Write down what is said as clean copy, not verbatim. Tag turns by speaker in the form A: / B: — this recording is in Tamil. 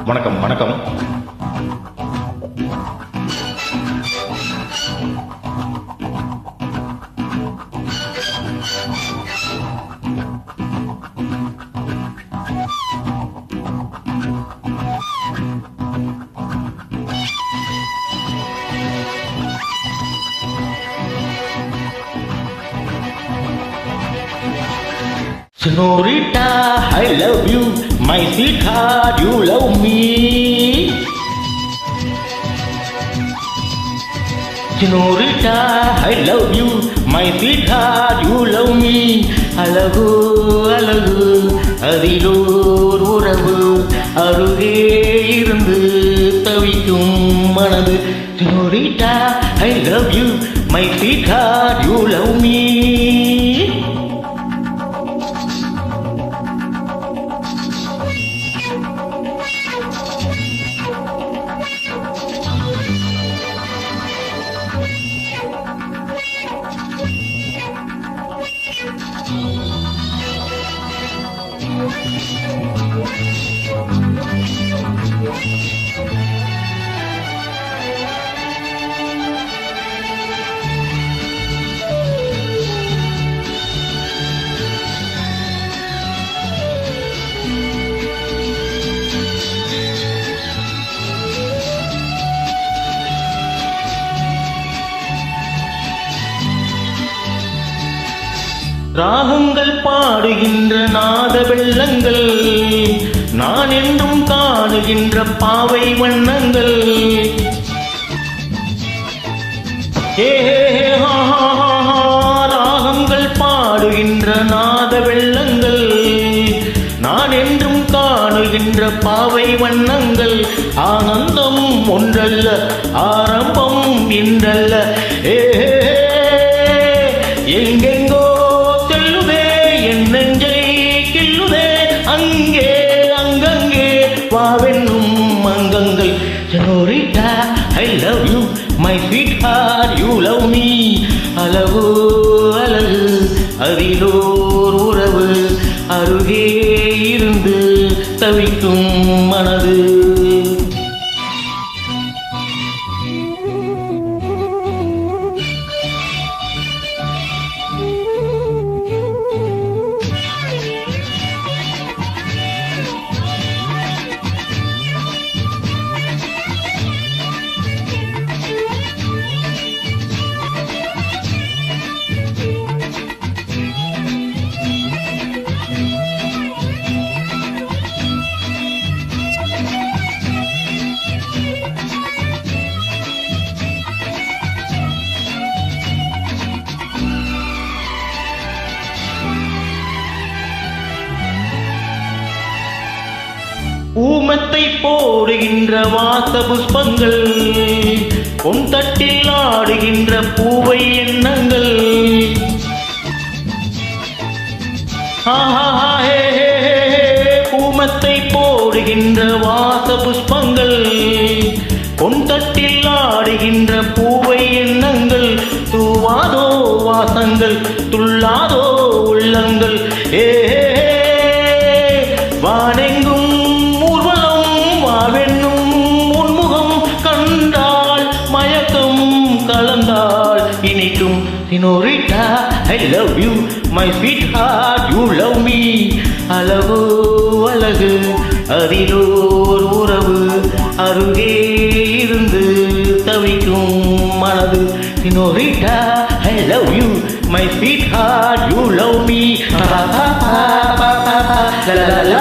A: வணக்கம் வணக்கம். Senorita, I love you, my sweetheart, you love me. Senorita, I love you, my sweetheart, you love me. அழகு அழகு அதிலோர் உறவு அருகே இருந்து தவிக்கும் மனது. Senorita, I love you, my sweetheart, you love me. ராகங்கள் பாடுகின்ற நாத வெள்ளங்கள், நான் என்றும் காணுகின்ற பாவை வண்ணங்கள். ராகங்கள் பாடுகின்ற நாத வெள்ளங்கள், நான் என்றும் காணுகின்ற பாவை வண்ணங்கள். ஆனந்தம் ஒன்றல்ல, ஆரம்பம் இன்றல்ல. எங்கெங்கோ அங்கே அங்கங்கே வாவென்னும் அங்கங்கள். Senorita, I love you, my sweetheart, you love me. அழகு அழகு அதிலோர் உறவு அருகே இருந்து தவிக்கும் மனது. ஊமத்தை போடுகின்ற வாச புஷ்பங்கள், பொன் தட்டில் ஆடுகின்ற பூவை எண்ணங்கள். ஊமத்தை போடுகின்ற வாச புஷ்பங்கள், பொன் தட்டில் ஆடுகின்ற பூவை எண்ணங்கள். தூவாதோ வாசங்கள், துள்ளாதோ உள்ளங்கள். வானெங்கும் இனிக்கும். Senorita, I love you, my sweetheart, you love me. அழகு அழகு அதிலோர் உறவு அருகே இருந்து தவிக்கும் மனது. Senorita, I love you, my sweetheart, you love me. La la la